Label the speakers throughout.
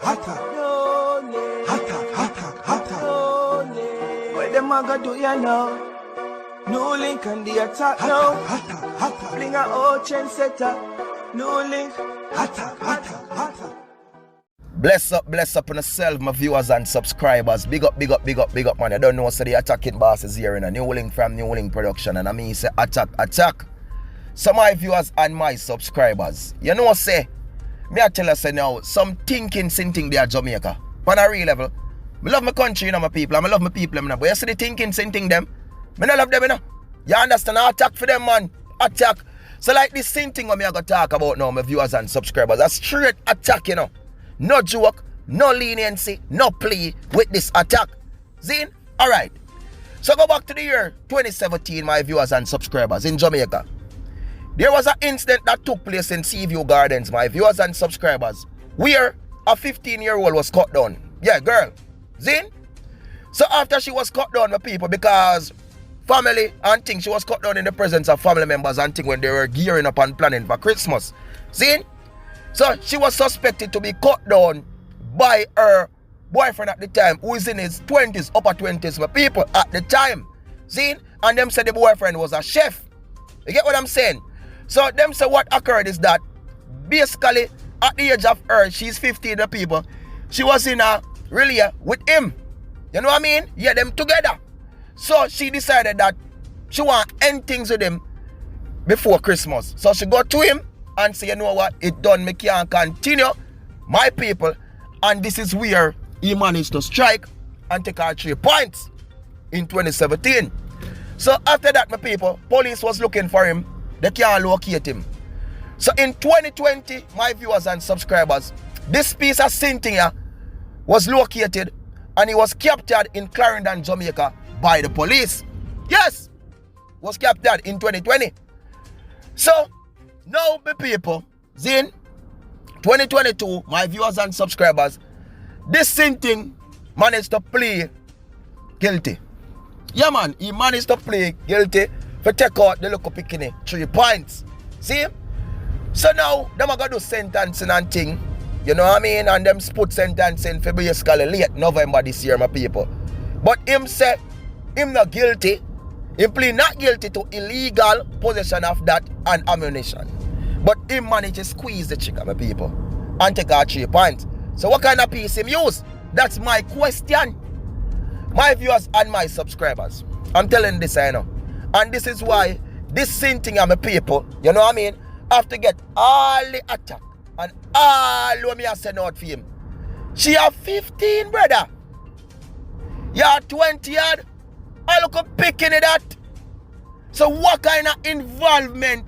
Speaker 1: What them a go do ya now? NEWLINK and the attack now. Bring a old chain setter. NEWLINK.
Speaker 2: Bless up on yourself, my viewers and subscribers. Big up, man. I don't know, so the attacking boss is here in a NEWLINK from NEWLINK production. And I mean, say attack. So my viewers and my subscribers, you know what say? Me I tell you say now, some thinking they are Jamaica. On a real level. I love my country, you know, my people. I love my people, you know. But you see the thinking them. I don't love them, you know. You understand? I attack for them, man. Attack. So like this same thing what me I go talk about now, my viewers and subscribers. A straight attack, you know. No joke, no leniency, no plea with this attack. Zine? Alright. So go back to the year 2017, my viewers and subscribers, in Jamaica. There was an incident that took place in Seaview Gardens, my viewers and subscribers, where a 15-year-old was cut down. Yeah, girl. Zine? So after she was cut down, my people, because family and things, she was cut down in the presence of family members and things when they were gearing up and planning for Christmas. Zine? So she was suspected to be cut down by her boyfriend at the time, who is in his 20s, upper 20s, my people, at the time. See? And them said the boyfriend was a chef. You get what I'm saying? So them say what occurred is that basically at the age of her, she's 15, the people, she was in a relay with him. You know what I mean? Yeah, them together. So she decided that she want to end things with him before Christmas. So she got to him and say, you know what, it done, me can't continue, my people. And this is where he managed to strike and take out 3 points in 2017. So after that, my people, police was looking for him. They can't locate him. So in 2020, my viewers and subscribers, this piece of Cynthia here was located and he was captured in Clarendon, Jamaica by the police. Yes, was captured in 2020. So now, my people, Zin, 2022, my viewers and subscribers, this Cynthia managed to plead guilty. Yeah, man, he managed to plead guilty for take out the local bikini 3 points. See? So now, them are going to do sentencing and thing. You know what I mean? And them put sentencing for basically late November this year, my people. But him say, him not guilty. He plead not guilty to illegal possession of that and ammunition. But him managed to squeeze the chicken, my people, and take out 3 points. So what kind of piece him use? That's my question. My viewers and my subscribers, I'm telling this, I know. And this is why this same thing, my people, you know what I mean, have to get all the attack and all what me I send out for him. She have 15, brother. You are 20 yard. I look up picking it at. So what kind of involvement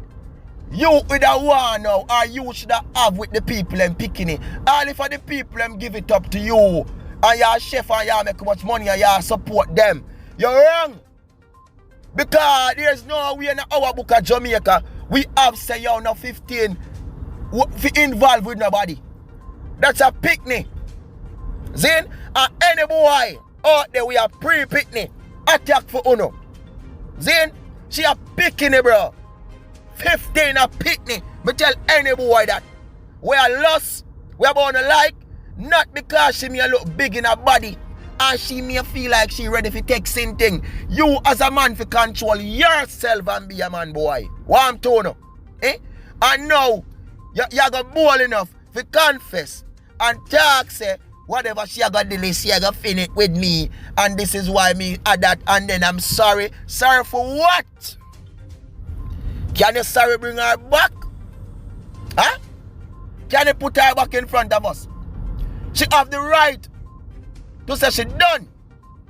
Speaker 2: you with a one now, or you should have with the people and picking it? All if the people and give it up to you, and you're a chef and you make much money and you support them, you're wrong. Because there's no way in our book of Jamaica we have say you're now 15 involved with nobody. That's a picnic. Then and any boy out there we are pre-picnic attack for Uno. Then she a picking it, bro. 15 a picnic. Me tell any boy that we are lost, we are born alike, not because she may look big in her body and she may feel like she ready to take something. You as a man for control yourself and be a man, boy. What I'm telling you, eh? And now you got bold enough to confess and talk, say whatever she got delay, she got finish with me, and this is why me add that, and then I'm sorry. Sorry for what? Can you sorry bring her back? Huh? Can you put her back in front of us? She have the right to say she done,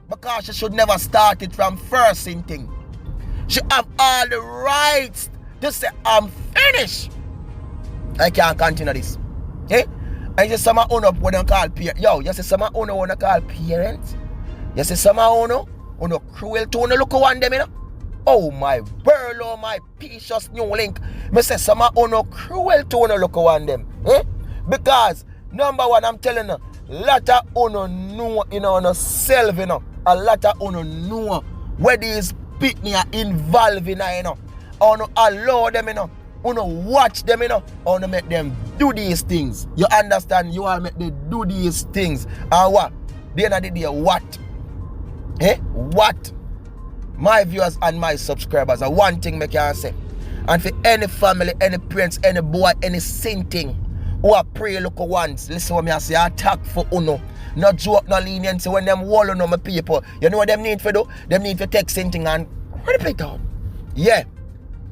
Speaker 2: because she should never start it from first thing. She have all the rights to say I'm finished. I can't continue this. Eh? And you say some own up what they call parents. Yo, you say some own what they call parents. You say some own cruel to look on them, you know. Oh my burlo, my precious NEWLINK. Me say some own cruel to look on them. Eh? Because number one, I'm telling you, lot of uno know, you know, on self, you know. A lot of uno know where these pitney are involved in, you know. Or no allow them, you know, Wanna watch them, you know, I wanna make them do these things. You understand? You wanna make them do these things. And what? The end of the day, what? What? My viewers and my subscribers are one thing I can say. And for any family, any parents, any boy, any sainting who are pray look once, listen what me I say, attack for uno. No joke, no leniency. When them wall on my people, you know what them need for do? Them need to take something and rip it down. Yeah.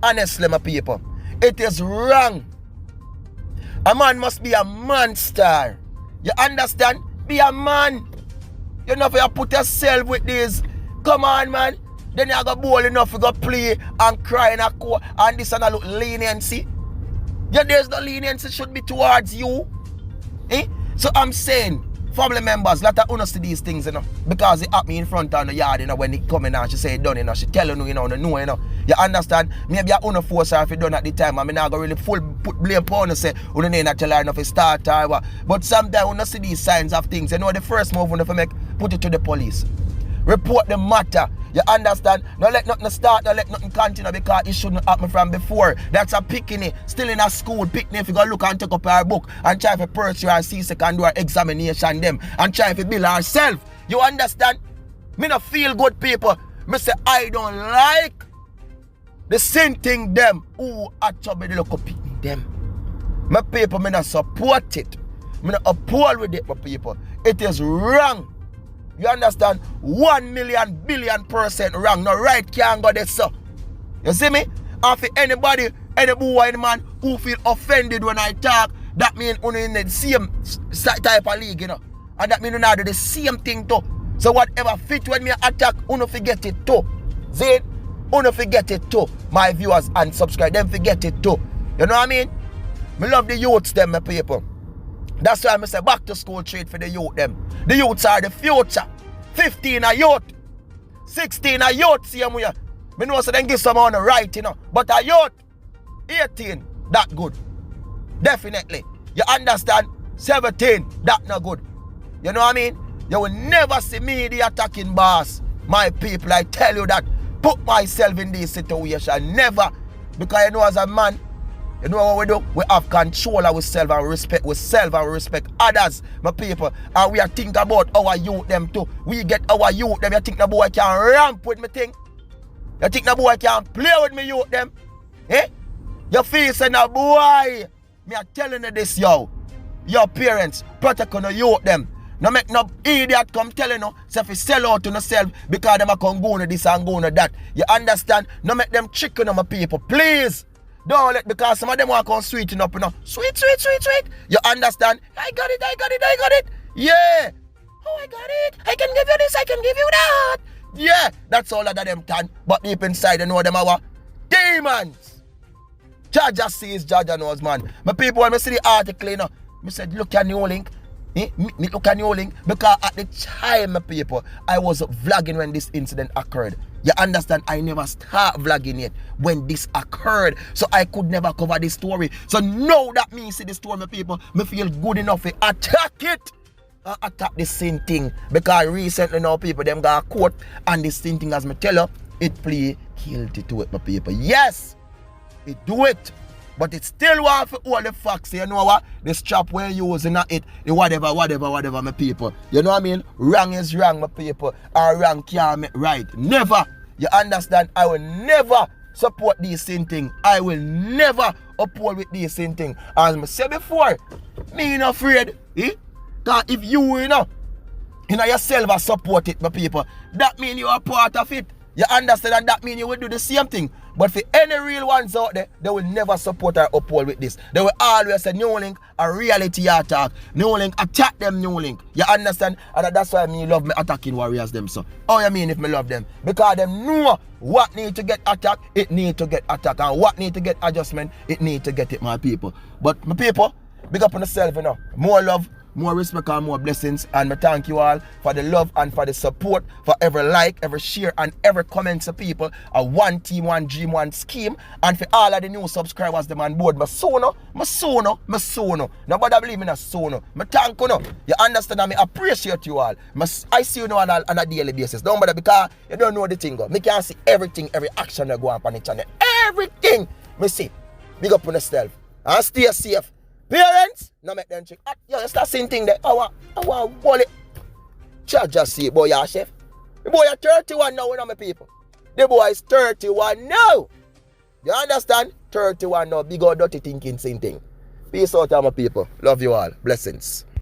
Speaker 2: Honestly, my people, it is wrong. A man must be a monster. You understand? Be a man. You know if you put yourself with this. Come on, man. Then you go bold enough to go play and cry in a court and this and a look leniency. Yeah, there's no leniency should be towards you. So I'm saying, family members, let her see these things, you know, because it happened in front of the yard, you know, when it come in and she say it done, you know, she tell you, you know, you know. You understand? Maybe you force her if you done at the time. I mean, I go really full put blame upon her, say, you need not tell her enough to start or what. But sometimes when see these signs of things, you know, the first move when you make, put it to the police. Report the matter. You understand? Don't let nothing start, don't let nothing continue because it shouldn't happen from before. That's a picnic, still in a school picnic. If you go look and take up our book and try to pursue and see second do our examination them and try to build ourselves. You understand? Me no feel good people. Me say I don't like the same thing them who actually look up picnic them. My people, me not support it. Me not uphold with it, my people. It is wrong. You understand? 1 million billion % wrong. No right can't go there, so. You see me? And for anybody, any boy, any man who feel offended when I talk, that means you're in the same type of league, you know. And that means you do the same thing too. So whatever fit when me attack, you don't forget it too. See? You don't forget it too. My viewers and subscribe, them forget it too. You know what I mean? Me love the youths, them, my people. That's why I say back to school trade for the youth them. The youths are the future. 15 a youth. 16 a youth, see them here. I know so then give some on the right, you know. But a youth, 18, that good. Definitely. You understand? 17, that not good. You know what I mean? You will never see me the attacking boss. My people, I tell you that. Put myself in this situation. Never. Because you know as a man, you know what we do? We have control of ourselves and respect ourselves and respect others, my people. And we are thinking about our youth them too. We get our youth them. You think the boy can ramp with me thing? You think the boy can play with me youth them? You feel saying a boy. Me are telling you this, yo. Your parents protect on the youth them. No make no idiot come telling you, say if you sell out to yourself because them are going to this and going to that. You understand? No make them chicken on my people, please. Don't let, because some of them want to come sweeten up, you know. Sweet. You understand? I got it. Yeah. Oh, I got it. I can give you this, I can give you that. Yeah. That's all of them can. But deep inside, you know them are demons. Jaja sees, Jaja knows, man. My people, when I see the article, you know, I said, look at NEWLINK. Me look at NEWLINK because at the time, my people, I was vlogging when this incident occurred. You understand? I never start vlogging yet when this occurred. So I could never cover this story. So now that me see the story, my people, me feel good enough to attack it. Attack the same thing. Because recently now people, them got a court and the same thing as me tell you, it play guilty to it, my people. Yes, it do it. But it still want for all the facts, you know what? The strap we're using not it, the whatever, my people. You know what I mean? Wrong is wrong, my people. And wrong can't make right. Never. You understand? I will never support this same thing. I will never uphold with this same thing. As I said before, me not afraid. Because if you know yourself are support it, my people, that means you are part of it. You understand? And that means you will do the same thing. But for any real ones out there, they will never support or uphold with this. They will always say NEWLINK a reality attack. NEWLINK attack them NEWLINK. You understand? And that's why me love me attacking warriors them so. Oh you mean if me love them? Because them know what need to get attacked, it need to get attacked. And what need to get adjustment, it need to get it, my people. But my people, big up on yourself, you know. More love, more respect and more blessings. And I thank you all for the love and for the support, for every like, every share and every comment to people. A one team, one dream, one scheme. And for all of the new subscribers them on board. Masono. Nobody believe me in a sono. I thank you. You understand and I appreciate you all. I see you now on a daily basis. Don't bother because you don't know the thing. I can see everything, every action that go on the channel. Everything. I see. Big up on yourself. And stay safe. Parents, no make them check. Yo, you start seeing thing there. I want wallet. Just see, boy, you're chef. The boy is 31 now, you know, my people. The boy is 31 now. You understand? 31 now. Big old dirty thinking, same thing. Peace out, my people. Love you all. Blessings.